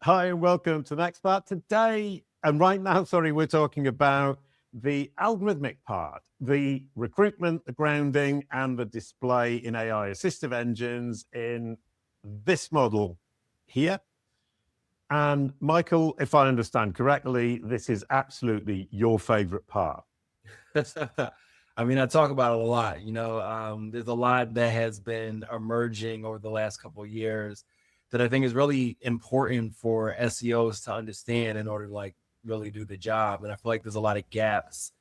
Hi, and welcome to the next part. Today, and right now, we're talking about the algorithmic part, the recruitment, the grounding, and the display in AI assistive engines in this model here. And Michael, if I understand correctly, this is absolutely your favorite part. I mean, I talk about it a lot, there's a lot that has been emerging over the last couple of years that I think is really important for SEOs to understand in order to really do the job. And I feel like there's a lot of gaps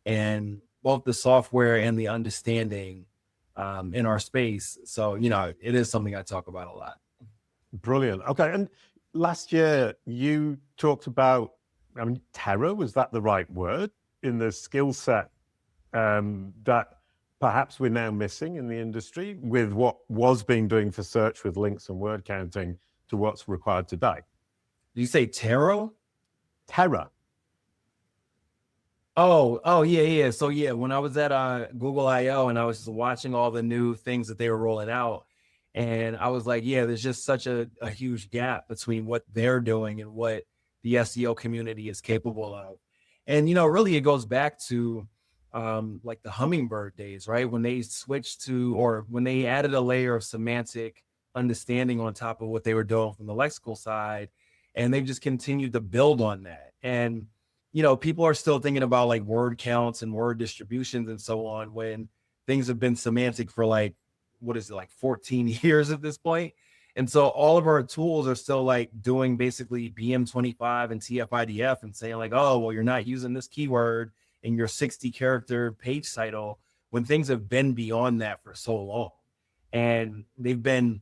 in both the software and the understanding in our space. So, it is something I talk about a lot. Brilliant. Okay. And last year you talked about, terror, was that the right word, in the skill set that perhaps we're now missing in the industry with what was being doing for search with links and word counting to what's required today. Do you say tarot? Terror. Oh, yeah. So yeah, when I was at Google I/O and I was just watching all the new things that they were rolling out, and I was like, yeah, there's just such a huge gap between what they're doing and what the SEO community is capable of. And really it goes back to like the Hummingbird days, right? When they switched to, or when they added a layer of semantic understanding on top of what they were doing from the lexical side, and they've just continued to build on that. And people are still thinking about like word counts and word distributions and so on when things have been semantic for like 14 years at this point. And so all of our tools are still like doing basically BM25 and TF-IDF and saying like, oh, well, you're not using this keyword in your 60 character page title, when things have been beyond that for so long. And they've been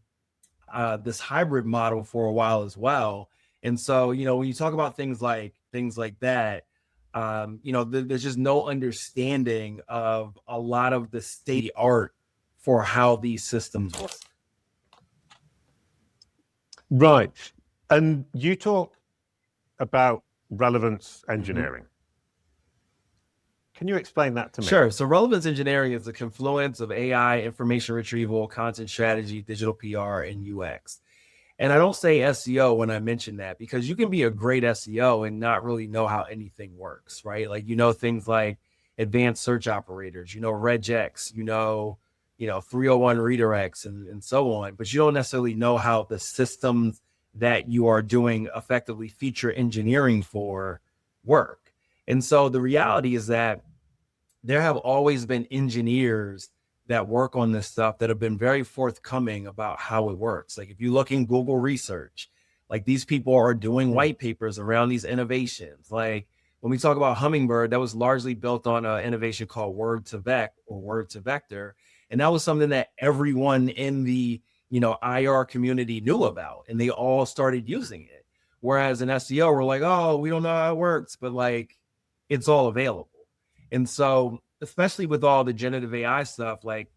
this hybrid model for a while as well. And so, when you talk about things like that, there's just no understanding of a lot of the state art for how these systems work. Right. And you talk about relevance engineering. Can you explain that to me? Sure. So relevance engineering is the confluence of AI, information retrieval, content strategy, digital PR, and UX. And I don't say SEO when I mention that, because you can be a great SEO and not really know how anything works, right? Like, things like advanced search operators, regex, 301 redirects and so on, but you don't necessarily know how the systems that you are doing effectively feature engineering for work. And so the reality is that there have always been engineers that work on this stuff that have been very forthcoming about how it works. Like if you look in Google research, like these people are doing white papers around these innovations. Like when we talk about Hummingbird, that was largely built on an innovation called word to vec or word to vector. And that was something that everyone in the, IR community knew about, and they all started using it. Whereas in SEO, we're like, oh, we don't know how it works, but like it's all available. And so, especially with all the generative AI stuff, like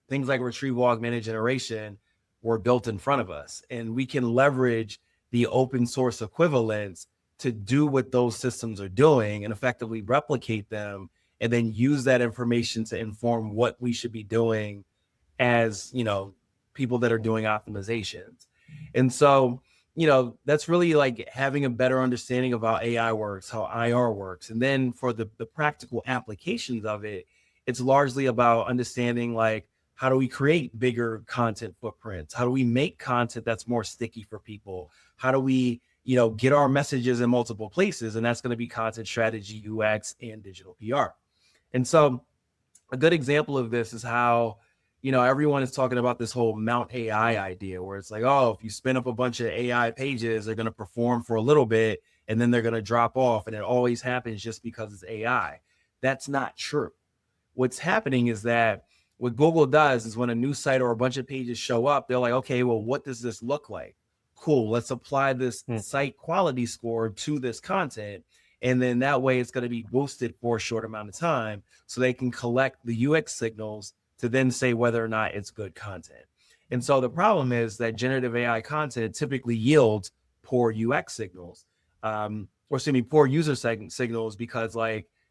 things like retrieval augmented generation were built in front of us, and we can leverage the open source equivalents to do what those systems are doing and effectively replicate them, and then use that information to inform what we should be doing as, people that are doing optimizations. And so, that's really like having a better understanding of how AI works, how IR works. And then for the practical applications of it, it's largely about understanding like, how do we create bigger content footprints? How do we make content that's more sticky for people? How do we, get our messages in multiple places? And that's going to be content strategy, UX, and digital PR. And so a good example of this is how, everyone is talking about this whole Mount AI idea, where it's like, oh, if you spin up a bunch of AI pages, they're going to perform for a little bit and then they're going to drop off. And it always happens just because it's AI. That's not true. What's happening is that what Google does is when a new site or a bunch of pages show up, they're like, okay, well, what does this look like? Cool. Let's apply this site quality score to this content. And then that way it's going to be boosted for a short amount of time so they can collect the UX signals to then say whether or not it's good content. And so the problem is that generative AI content typically yields poor UX signals, poor user signals, because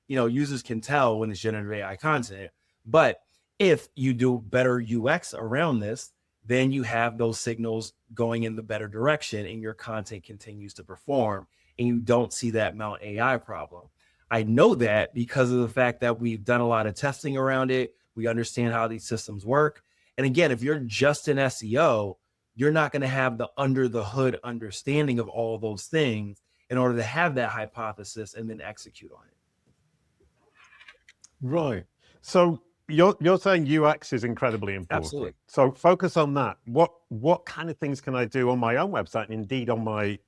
users can tell when it's generative AI content. But if you do better UX around this, then you have those signals going in the better direction and your content continues to perform and you don't see that Mount AI problem. I know that because of the fact that we've done a lot of testing around it. We understand how these systems work. And again, if you're just an SEO, you're not going to have the under the hood understanding of all those things in order to have that hypothesis and then execute on it. Right. So you're saying UX is incredibly important. Absolutely. So focus on that. What kind of things can I do on my own website and indeed on my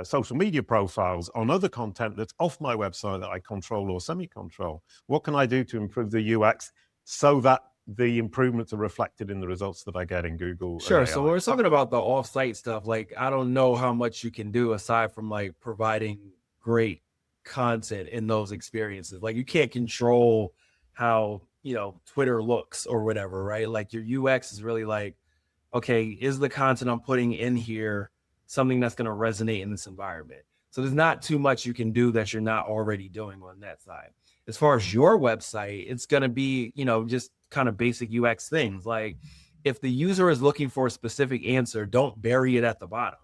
social media profiles, on other content that's off my website that I control or semi-control? What can I do to improve the UX so that the improvements are reflected in the results that I get in Google? Sure. So we're talking about the offsite stuff. Like, I don't know how much you can do aside from like providing great content in those experiences. Like, you can't control how, Twitter looks or whatever, right? Like, your UX is really like, okay, is the content I'm putting in here something that's going to resonate in this environment? So there's not too much you can do that you're not already doing on that side. As far as your website, it's going to be, just kind of basic UX things. Like, if the user is looking for a specific answer, don't bury it at the bottom,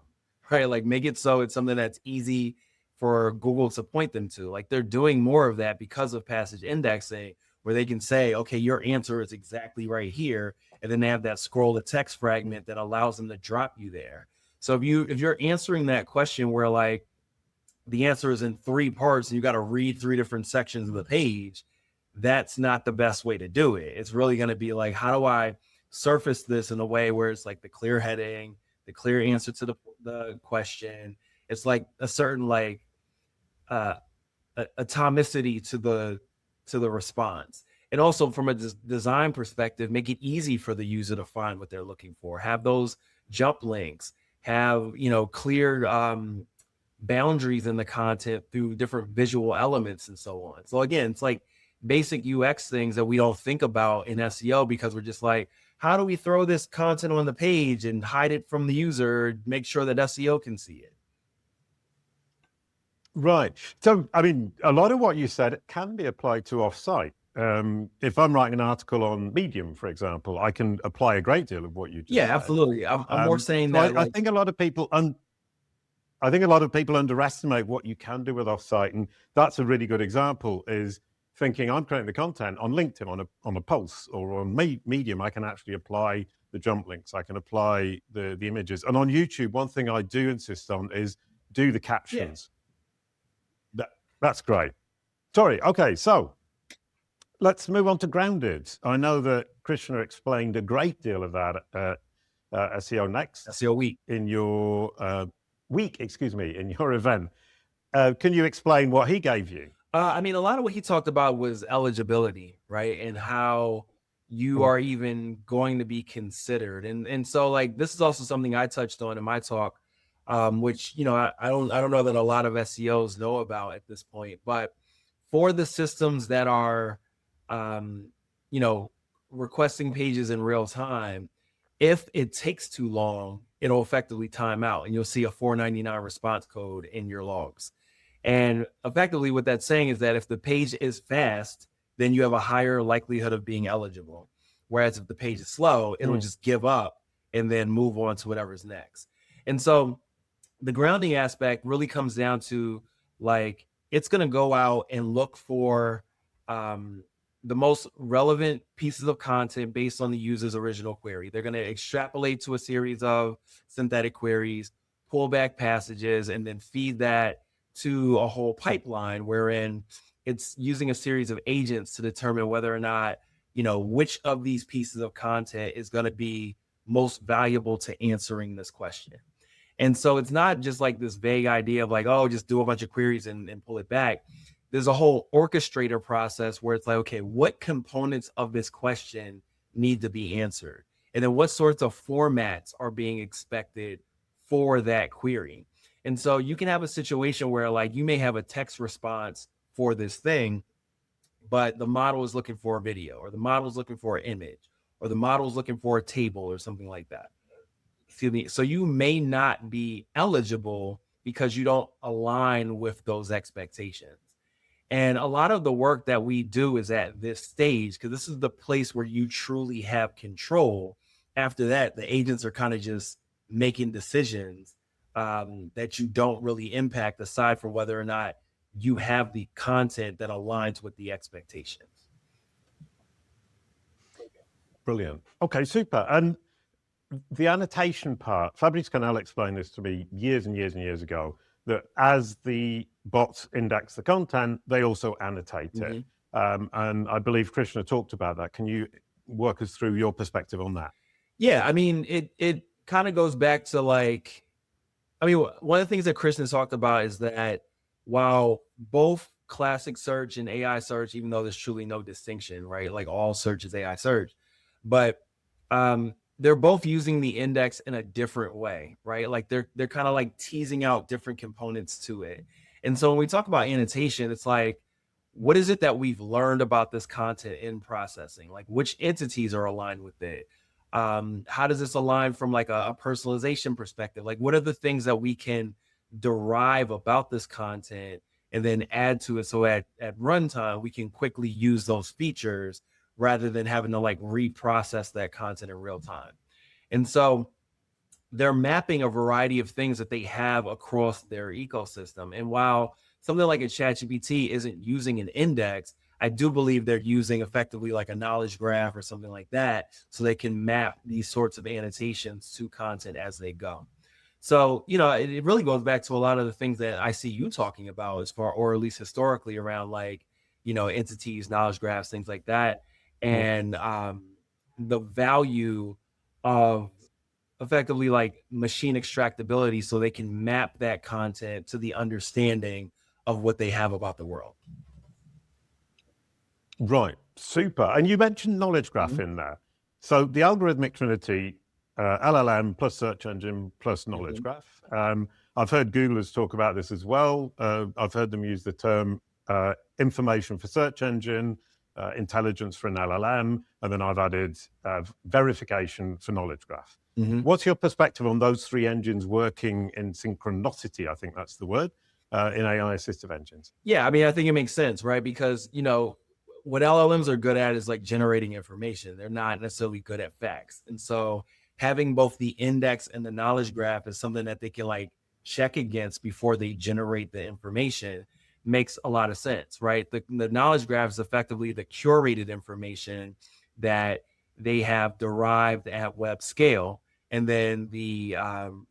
right? Like, make it so it's something that's easy for Google to point them to. Like, they're doing more of that because of passage indexing, where they can say, okay, your answer is exactly right here. And then they have that scroll to text fragment that allows them to drop you there. So if you're answering that question where like the answer is in 3 parts and you got to read 3 different sections of the page, that's not the best way to do it. It's really going to be like, how do I surface this in a way where it's like the clear heading, the clear answer to the question. It's like a certain like atomicity to the response. And also from a design perspective, make it easy for the user to find what they're looking for. Have those jump links, have, clear boundaries in the content through different visual elements and so on. So again, it's like basic UX things that we don't think about in SEO because we're just like, how do we throw this content on the page and hide it from the user, make sure that SEO can see it? Right. So, I mean, a lot of what you said can be applied to offsite. If I'm writing an article on Medium, for example, I can apply a great deal of what you just said. Absolutely. I'm more saying that. I think a lot of people underestimate what you can do with offsite, and that's a really good example. Is thinking I'm creating the content on LinkedIn, on a Pulse, or on Medium. I can actually apply the jump links. I can apply the images, and on YouTube, one thing I do insist on is do the captions. Yeah. That's great. Sorry. Okay, so let's move on to grounded. I know that Krishna explained a great deal of that at SEO Next. SEO Week. In your in your event. Can you explain what he gave you? I mean, a lot of what he talked about was eligibility, right? And how you are even going to be considered. And so like, this is also something I touched on in my talk, which, I don't know that a lot of SEOs know about at this point, but for the systems that are, requesting pages in real time, if it takes too long, it'll effectively time out and you'll see a 499 response code in your logs. And effectively what that's saying is that if the page is fast, then you have a higher likelihood of being eligible. Whereas if the page is slow, it'll just give up and then move on to whatever's next. And so the grounding aspect really comes down to like, it's going to go out and look for the most relevant pieces of content based on the user's original query. They're going to extrapolate to a series of synthetic queries, pull back passages, and then feed that to a whole pipeline wherein it's using a series of agents to determine whether or not, which of these pieces of content is going to be most valuable to answering this question. And so it's not just like this vague idea of like, oh, just do a bunch of queries and pull it back. There's a whole orchestrator process where it's like, okay, what components of this question need to be answered? And then what sorts of formats are being expected for that query? And so you can have a situation where like you may have a text response for this thing, but the model is looking for a video, or the model is looking for an image, or the model is looking for a table or something like that. Excuse me. So you may not be eligible because you don't align with those expectations. And a lot of the work that we do is at this stage, because this is the place where you truly have control after that, the agents are kind of just making decisions that you don't really impact, aside from whether or not you have the content that aligns with the expectations. Brilliant. Okay, super. And the annotation part, Fabrice Canal explained this to me years and years and years ago, that as the bots index the content, they also annotate it. And I believe Krishna talked about that. Can you work us through your perspective on that? Yeah, I mean, it kind of goes back to like, I mean, one of the things that Krishna talked about is that while both classic search and AI search, even though there's truly no distinction, right? Like all search is AI search, but they're both using the index in a different way, right? Like they're kind of like teasing out different components to it. And so when we talk about annotation, it's like, what is it that we've learned about this content in processing? Like which entities are aligned with it? How does this align from like a personalization perspective? Like what are the things that we can derive about this content and then add to it, so at runtime we can quickly use those features rather than having to like reprocess that content in real time. And so they're mapping a variety of things that they have across their ecosystem. And while something like a ChatGPT isn't using an index, I do believe they're using effectively like a knowledge graph or something like that, so they can map these sorts of annotations to content as they go. So, you know, it really goes back to a lot of the things that I see you talking about as far, or at least historically, around like, you know, entities, knowledge graphs, things like that. And the value of effectively like machine extractability, so they can map that content to the understanding of what they have about the world. Right, super. And you mentioned knowledge graph in there. So the algorithmic trinity, LLM plus search engine plus knowledge graph. I've heard Googlers talk about this as well. I've heard them use the term information for search engine, intelligence for an LLM, and then I've added verification for knowledge graph. What's your perspective on those three engines working in synchronicity? I think that's the word, in AI assistive engines. Yeah, I mean, I think it makes sense, right? Because, you know, what LLMs are good at is like generating information. They're not necessarily good at facts. And so having both the index and the knowledge graph is something that they can like check against before they generate the information makes a lot of sense, right? The knowledge graph is effectively the curated information that they have derived at web scale. And then the,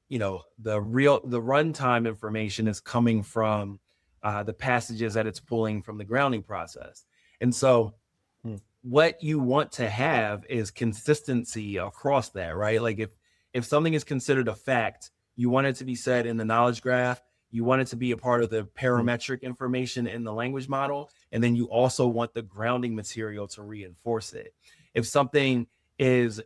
you know, the runtime information is coming from the passages that it's pulling from the grounding process. And so what you want to have is consistency across that, right? Like if something is considered a fact, you want it to be said in the knowledge graph, you want it to be a part of the parametric information in the language model, and then you also want the grounding material to reinforce it. If something is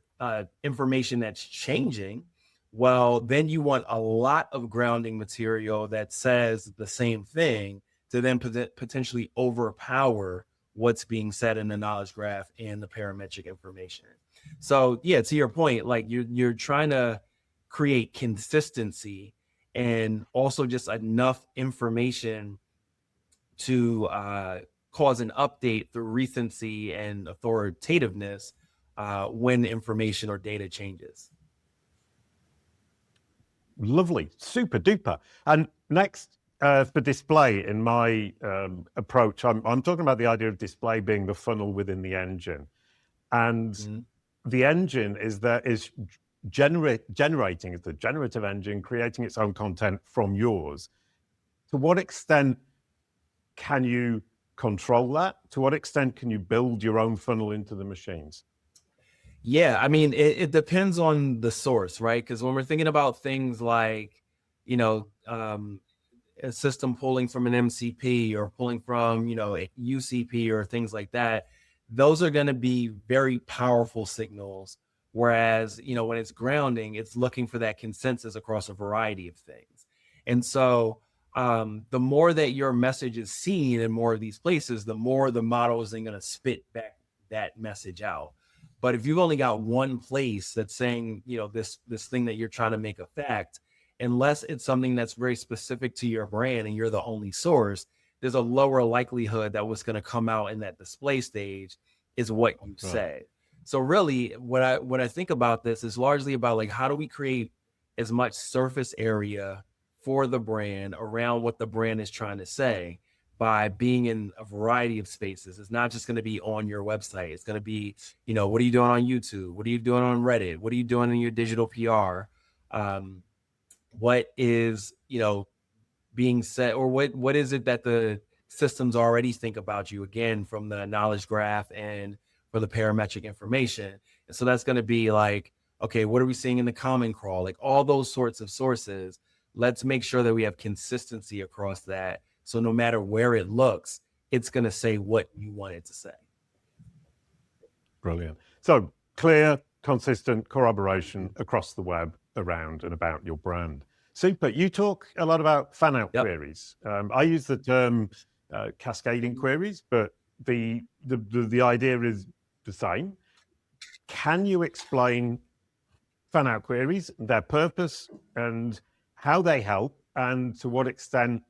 information that's changing, well, then you want a lot of grounding material that says the same thing to then potentially overpower what's being said in the knowledge graph and the parametric information. So yeah, to your point, like you're trying to create consistency and also just enough information to cause an update through recency and authoritativeness when information or data changes. Lovely, super duper. And next, for display, in my approach, I'm talking about the idea of display being the funnel within the engine. And the engine is generating, it's the generative engine creating its own content from yours. To what extent can you control that? To what extent can you build your own funnel into the machines? Yeah, I mean, it depends on the source, right? Because when we're thinking about things like, you know, a system pulling from an MCP or pulling from, you know, a UCP or things like that, those are going to be very powerful signals. Whereas, you know, when it's grounding, it's looking for that consensus across a variety of things. And so the more that your message is seen in more of these places, the more the model is then going to spit back that message out. But if you've only got one place that's saying, you know, this thing that you're trying to make a fact, unless it's something that's very specific to your brand and you're the only source, there's a lower likelihood that what's going to come out in that display stage is what you said. So really what I think about this is largely about like, how do we create as much surface area for the brand around what the brand is trying to say by being in a variety of spaces. It's not just going to be on your website. It's going to be, what are you doing on YouTube? What are you doing on Reddit? What are you doing in your digital PR? What is, being said, or what is it that the systems already think about you, again, from the knowledge graph and for the parametric information. And so that's going to be like, okay, what are we seeing in the common crawl? Like all those sorts of sources. Let's make sure that we have consistency across that. So no matter where it looks, it's going to say what you want it to say. Brilliant. So clear, consistent corroboration across the web around and about your brand. Super. You talk a lot about fan-out queries. I use the term cascading queries, but the idea is the same. Can you explain fan-out queries, their purpose, and how they help, and to what extent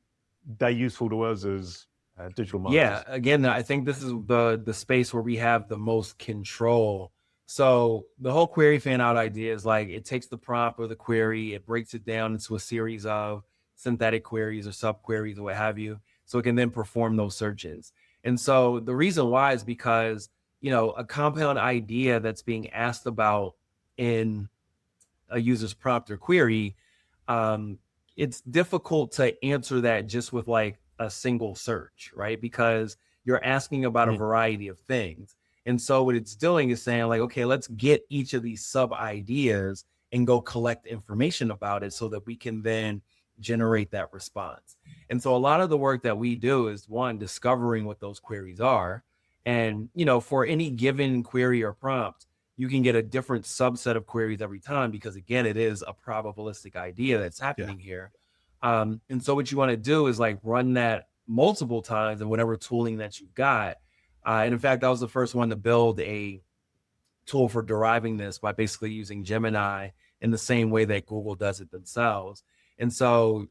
they're useful to us as digital marketers? Yeah, again, I think this is the space where we have the most control. So the whole query fan out idea is like, it takes the prompt or the query, it breaks it down into a series of synthetic queries or sub queries or what have you, so it can then perform those searches. And so the reason why is because, a compound idea that's being asked about in a user's prompt or query, it's difficult to answer that just with like a single search, right? Because you're asking about a variety of things. And so what it's doing is saying like, okay, let's get each of these sub ideas and go collect information about it so that we can then generate that response. And so a lot of the work that we do is, one, discovering what those queries are. And, for any given query or prompt, you can get a different subset of queries every time, because again, it is a probabilistic idea that's happening here. And so what you want to do is like run that multiple times in whatever tooling that you've got. And in fact, I was the first one to build a tool for deriving this by basically using Gemini in the same way that Google does it themselves. And so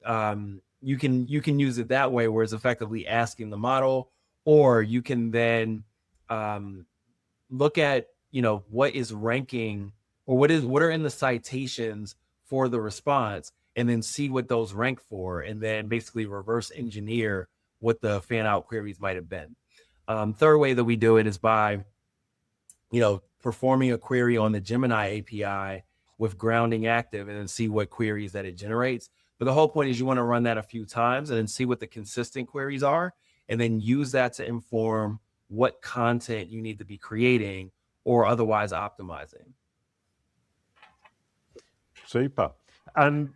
you can use it that way, where it's effectively asking the model, or you can then look at, what is ranking, or what are in the citations for the response, and then see what those rank for, and then basically reverse engineer what the fan out queries might have been. Third way that we do it is by, performing a query on the Gemini API with grounding active, and then see what queries that it generates. But the whole point is you want to run that a few times and then see what the consistent queries are, and then use that to inform what content you need to be creating or otherwise optimizing. Super. And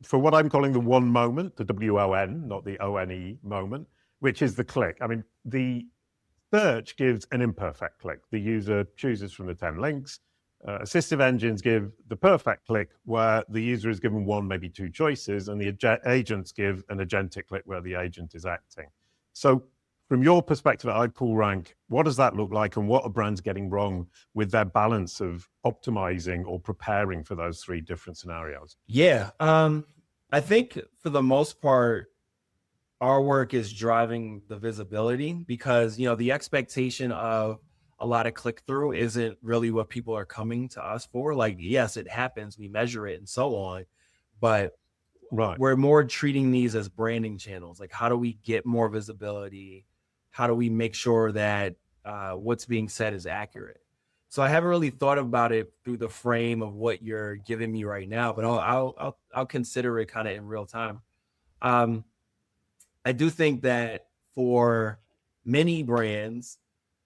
for what I'm calling the one moment, the WON, not the ONE moment, which is the click. I mean, the search gives an imperfect click. The user chooses from the 10 links. Assistive engines give the perfect click, where the user is given one, maybe two choices, and the agents give an agentic click where the agent is acting. So from your perspective at iPullRank, what does that look like, and what are brands getting wrong with their balance of optimizing or preparing for those three different scenarios? Yeah, I think for the most part, our work is driving the visibility, because, the expectation of a lot of click through isn't really what people are coming to us for. Like, yes, it happens, we measure it and so on, but we're more treating these as branding channels. Like, how do we get more visibility? How do we make sure that what's being said is accurate? So I haven't really thought about it through the frame of what you're giving me right now, but I'll consider it kind of in real time. I do think that for many brands,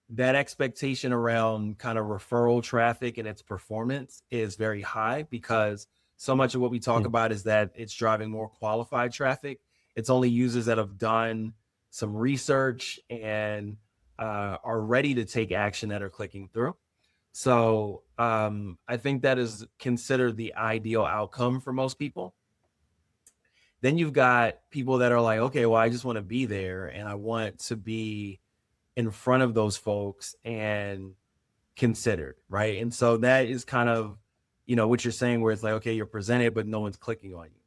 that expectation around kind of referral traffic and its performance is very high, because so much of what we talk about is that it's driving more qualified traffic. It's only users that have done some research and are ready to take action that are clicking through. So I think that is considered the ideal outcome for most people. Then you've got people that are like, okay, well, I just want to be there, and I want to be in front of those folks and considered, right? And so that is kind of, what you're saying, where it's like, okay, you're presented, but no one's clicking on you.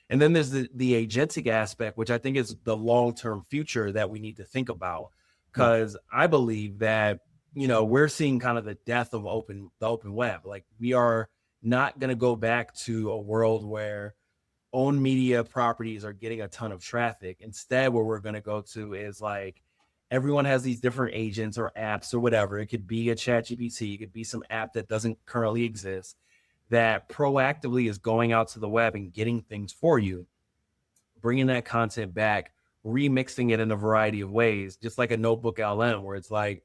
And then there's the agentic aspect, which I think is the long-term future that we need to think about, because I believe that we're seeing kind of the death of the open web. Like, we are not going to go back to a world where own media properties are getting a ton of traffic. Instead, what we're going to go to is like, everyone has these different agents or apps or whatever. It could be a ChatGPT, it could be some app that doesn't currently exist, that proactively is going out to the web and getting things for you, bringing that content back, remixing it in a variety of ways, just like a notebook LM, where it's like,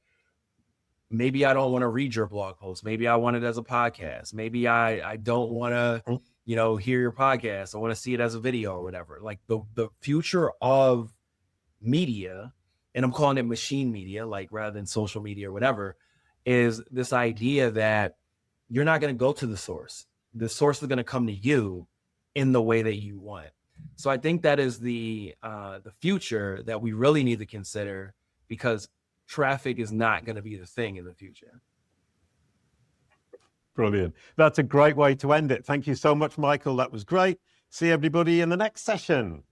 maybe I don't want to read your blog post. Maybe I want it as a podcast. Maybe I don't want to, hear your podcast. I want to see it as a video or whatever. Like, the future of media, and I'm calling it machine media, like, rather than social media or whatever, is this idea that you're not going to go to the source. The source is going to come to you in the way that you want. So I think that is the future that we really need to consider, because traffic is not going to be the thing in the future. Brilliant. That's a great way to end it. Thank you so much, Michael. That was great. See everybody in the next session.